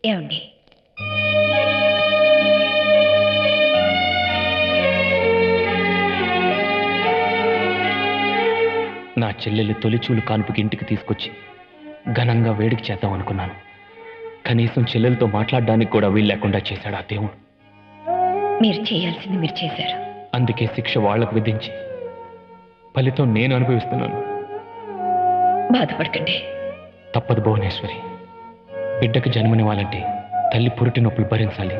ఏమండి, నా చెల్లెలు తొలిచూలు కాన్పుకి ఇంటికి తీసుకొచ్చి ఘనంగా వేడికి చేద్దాం అనుకున్నాను. కనీసం చెల్లెలతో మాట్లాడడానికి కూడా వీలు లేకుండా చేశాడు ఆ దేవుడు. మీరు చేయాల్సింది మీరు చేశారు. అందుకే శిక్ష వాళ్లకు విధించి ఫలితం నేను అనుభవిస్తున్నాను. బాధపడకండి. తప్పదు భువనేశ్వరి. బిడ్డకు జన్మనివ్వాలంటే తల్లి పురిటి నొప్పులు భరించాలి.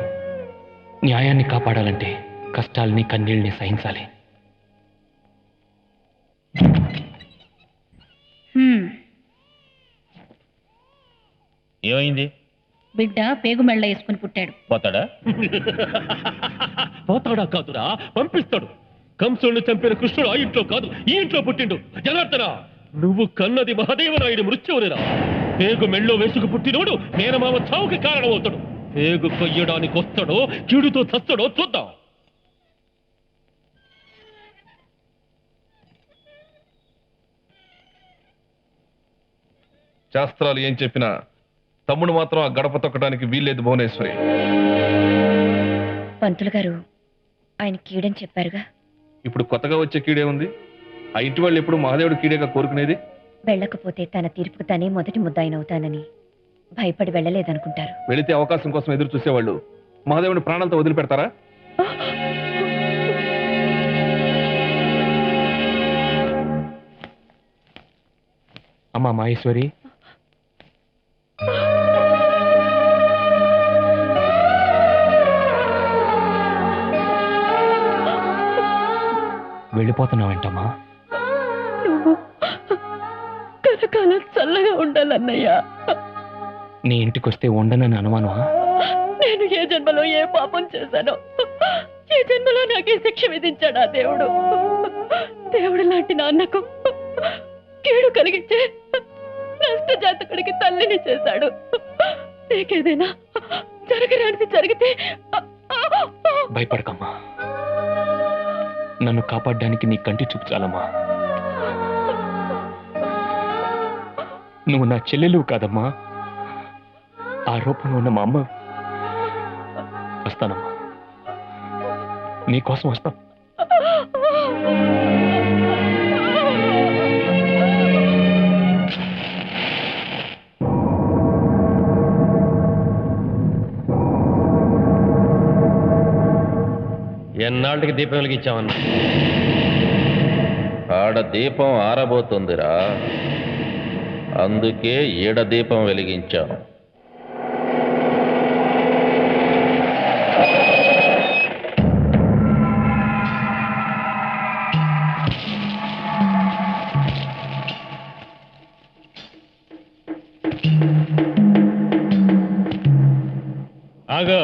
న్యాయాన్ని కాపాడాలంటే కష్టాలని కన్నీళ్ళని సహించాలి. ఏమైంది? బిడ్డ పేగు మెళ్ళ వేసుకుని పుట్టాడు. పోతాడా? పోతాడా కాదురా, పంపిస్తాడు. కంసుడిని చంపిన కృష్ణుడు ఆ ఇంట్లో కాదు, ఈ ఇంట్లో పుట్టిండు. జనార్దన, నువ్వు కన్నది మహాదేవరాయుడి మృత్యువునిరా. పేగు మెళ్ళో వేసుకు పుట్టినోడు మేనమామ చావుకి కారణమవుతాడు. పేగు కొయ్యడానికి వస్తాడో కీడుతో చస్తాడో చూద్దాం. శాస్త్రాలు ఏం చెప్పినా తమ్ముడు మాత్రం ఆ గడప తొక్కడానికి వీల్లేదు భువనేశ్వరి. పంతులు గారు ఆయన కీడని చెప్పారుగా. ఇప్పుడు కొత్తగా వచ్చే కీడే ఉంది. ఆ ఇంటి వాళ్ళు ఎప్పుడు మహాదేవుడు కీడేగా కోరుకునేది. వెళ్ళకపోతే తన తీర్పుకు తనే మొదటి ముద్దాయినవుతానని భయపడి వెళ్ళలేదనుకుంటారు. వెళితే అవకాశం కోసం ఎదురు చూసేవాళ్ళు మహాదేవుని ప్రాణాలతో వదిలిపెడతారా? అమ్మా మహేశ్వరి, వెళ్ళిపోతున్నావేంటమ్మా? నువ్వు కనకాలం చల్లగా ఉండాలన్నయ్యా. నీ ఇంటికి వస్తే ఉండనని అనుమానమా? నేను ఏ జన్మలో ఏ పాపం చేశానో, ఏ జన్మలో నాకు ఈ శిక్ష విధించాడా దేవుడు. దేవుడు లాంటి నాన్నకు కీడు కలిగించే నష్ట జాతకుడికి తల్లిని చేశాడు. నీకేదైనా జరగరానిది జరిగితే భయపడకమ్మా. నన్ను కాపాడడానికి నీ కంటి చూపు చాలమ్మా. నువ్వు నా చెల్లెలు కాదమ్మా, ఆ రూపంలో ఉన్న మా అమ్మ. వస్తానమ్మా, నీకోసం వస్తాం. ఎన్నాళ్ళకి దీపం వెలిగించామన్నా? ఆడ దీపం ఆరబోతుందిరా, అందుకే ఈడ దీపం వెలిగించాం. ఆగో,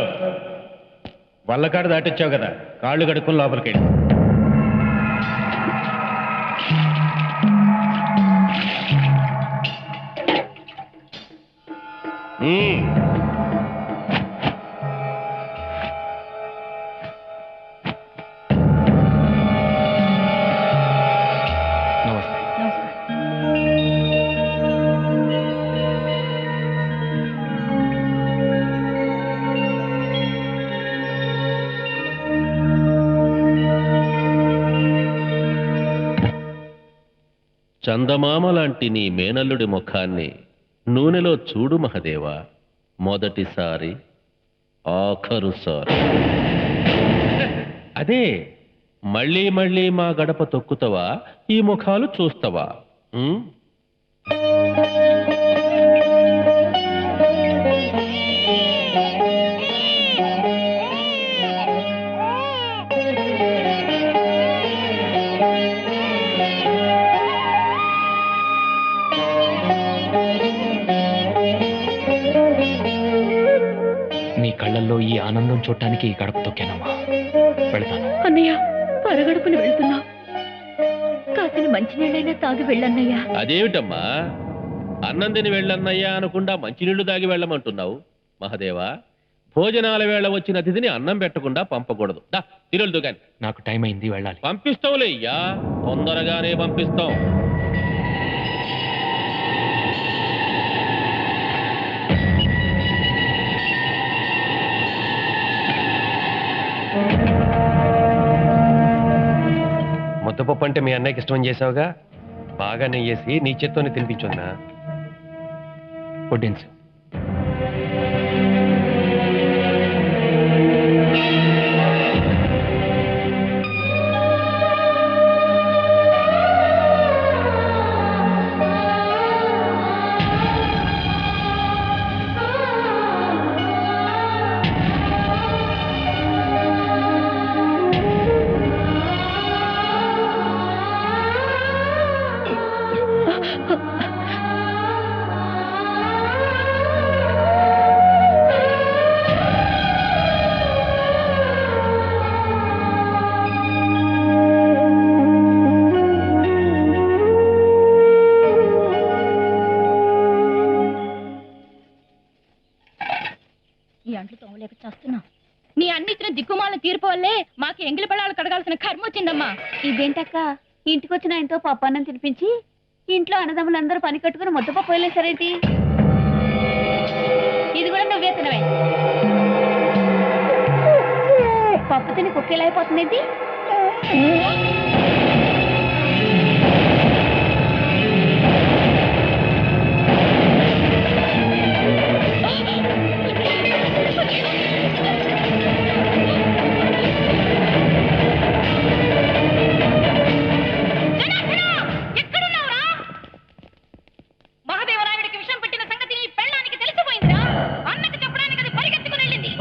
వల్లకాడు దాటిచ్చావు కదా, కాళ్ళు కడుక్కుని లోపలికి. చందమామ లాంటి నీ మేనల్లుడి ముఖాన్ని నూనెలో చూడు మహదేవా. మొదటిసారి, ఆఖరుసారి. అదే, మళ్ళీ మళ్ళీ మా గడప తొక్కుతావా, ఈ ముఖాలు చూస్తావా? నీ కళ్ళల్లో ఈ ఆనందం చూడటానికి ఈ గడప తొక్కానమ్మా. వెళ్తాను. అన్నయ్య, పరగడుపుని వెళ్తున్నా. కాసిన మంచినీళ్ళైనా తాగి వెళ్ళన్నయ్యా. అదేమిటమ్మా, అన్నం తిని వెళ్ళన్నయ్యా అనకుండా మంచినీళ్లు తాగి వెళ్ళమంటున్నావు? మహదేవా, భోజనాల వేళ వచ్చిన అతిథిని అన్నం పెట్టకుండా పంపకూడదు. దా తిరులు కానీ నాకు టైం అయింది, వెళ్ళాలి. పంపిస్తావులే అయ్యా, తొందరగానే పంపిస్తాం. ముద్దపప్పు అంటే మీ అన్నయ్యకి ఇష్టం చేసావుగా, బాగా నెయ్యేసి నీ చేత్తోనే తినిపించుందా. వడ్డించు. ఈ అంట్లు తోమలేక చేస్తున్నా. నీ అన్నిచ్చిన దిక్కుమాలను తీర్పు వల్లే మాకు ఎంగిలి పడాలు కడగాల్సిన కర్మ వచ్చిందమ్మా. ఇదేంటక్క, ఇంటికి వచ్చిన ఆయనతో పప్పన్నం తినిపించి ఇంట్లో అన్నదమ్ములందరూ పని కట్టుకుని ముద్దపప్పు వదిలేసారేంటి? ఇది కూడా నువ్వే తినవే. పప్పు తిని కుక్కేలా అయిపోతుందేంటి? మహాదేవరాయుడికి విషం పెట్టిన సంగతి నీ పెళ్ళానికి తెలిసిపోయిందిరా. అన్నకి చెప్పడానికి అది పరిగెత్తుకుని వెళ్ళింది.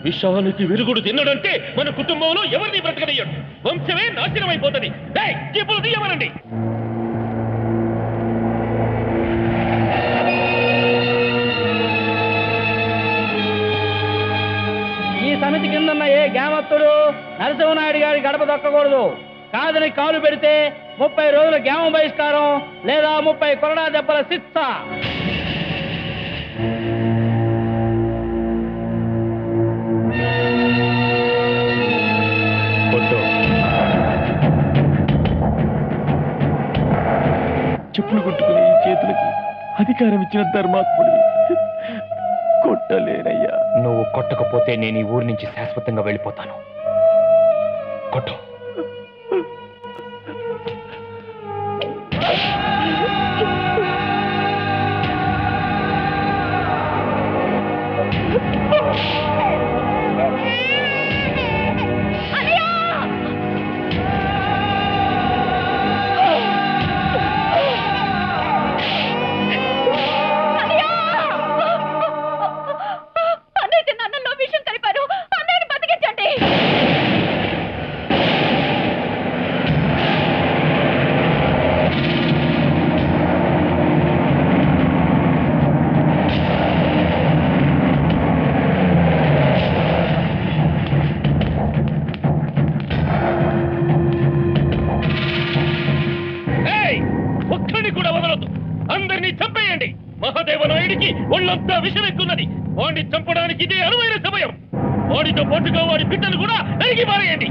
విషానికి విరుగుడు తిన్నడంటే మన కుటుంబంలో ఎవరిని బ్రతకనియ్యడు, వంశమే నాశనం అయిపోతుంది. జీపులు తీయమనండి. ఈ సమితి కిందన్న ఏ గ్రామస్తుడు నరసింహనాయుడు గారి గడప దొక్కకూడదు. కాదని కాలు పెడితే 30 రోజుల గ్రామ బహిష్కారం లేదా 30 కొరడా దెబ్బల శిక్ష. చెప్పులు కొట్టుకుని ఈ చేతులకి అధికారం ఇచ్చిన ధర్మాత్ముడివి, కొట్టలేనయ్యా. నువ్వు కొట్టకపోతే నేను ఈ ఊరి నుంచి శాశ్వతంగా వెళ్ళిపోతాను. కొట్టు. అన్నయ్య అన్నంలో విషం కలిపారు. అన్నయ్యని బతికించండి. ఒక్కడిని కూడా వదలొద్దు, అందరినీ చంపేయండి. మహాదేవనాయుడికి ఒళ్ళంతా విషమెక్కున్నది. వాడిని చంపడానికి ఇదే అనువైన సమయం. వాడితో పాటుగా వాడి బిడ్డను కూడా నరికి మారేయండి.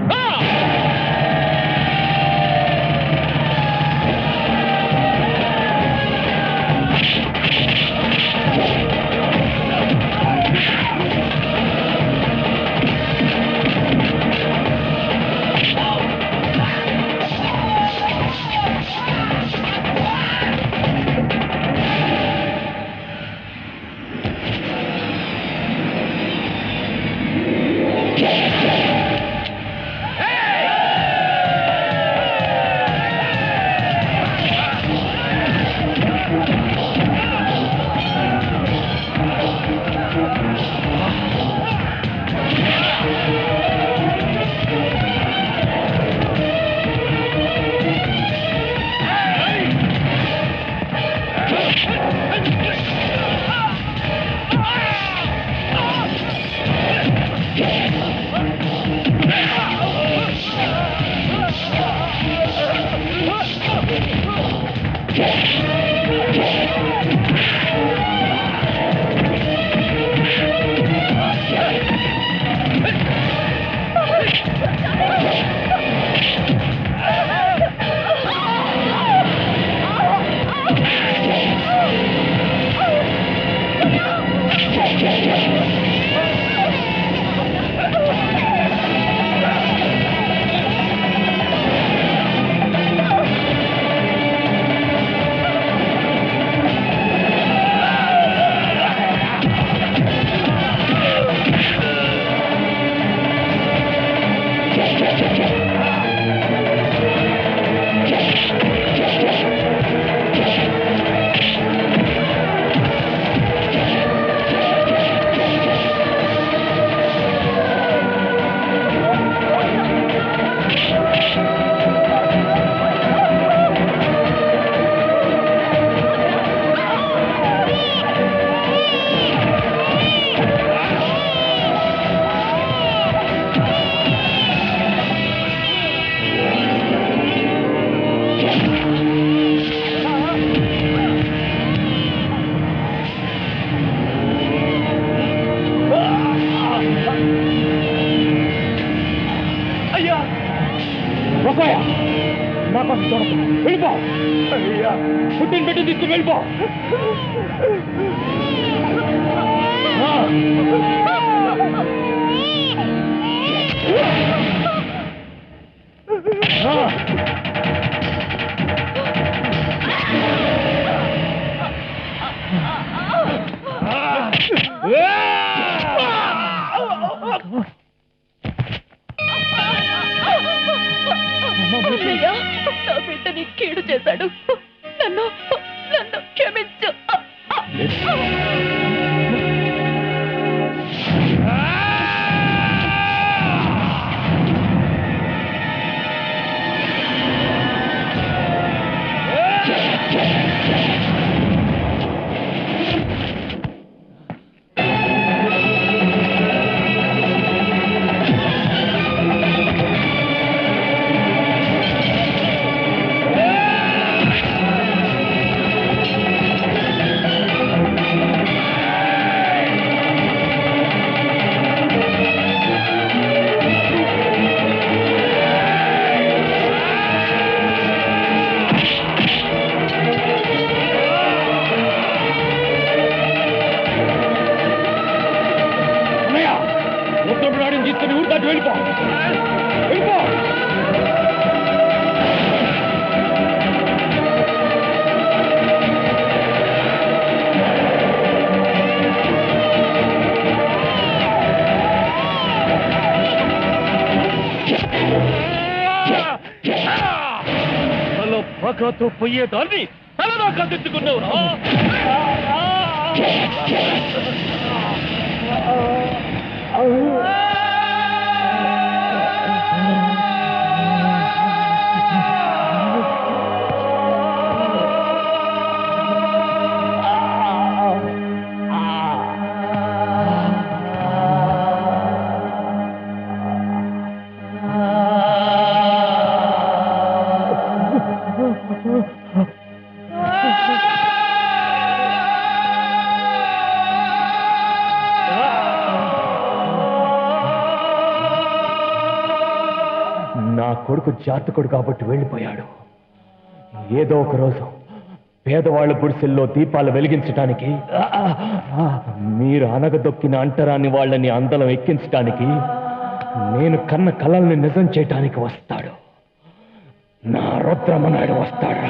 దాసోయ నా కోసం చూడకు, వెళ్ళిపో. పుట్టిన పెట్టి తీసుకుని వెళ్ళిపో. అన్నయ్య, నా బిడ్డని కీడు చేశాడు. నన్ను నన్ను క్షమించు. తీసుకుని ఊరు దాటి వెళ్ళిపో, వెళ్ళిపో. తల పగతో పోయేదాన్ని తలదాకా తెచ్చుకున్నావు. నా కొడుకు జాతకుడు కాబట్టి వెళ్ళిపోయాడు. ఏదో ఒక రోజు పేదవాళ్ల గుడిసెల్లో దీపాలు వెలిగించటానికి, మీరు అనగదొక్కిన అంటరాని వాళ్ళని అందలం ఎక్కించటానికి, నేను కన్న కలల్ని నిజం చేయటానికి వస్తాడు. నా రుద్రమనాయుడు వస్తాడు.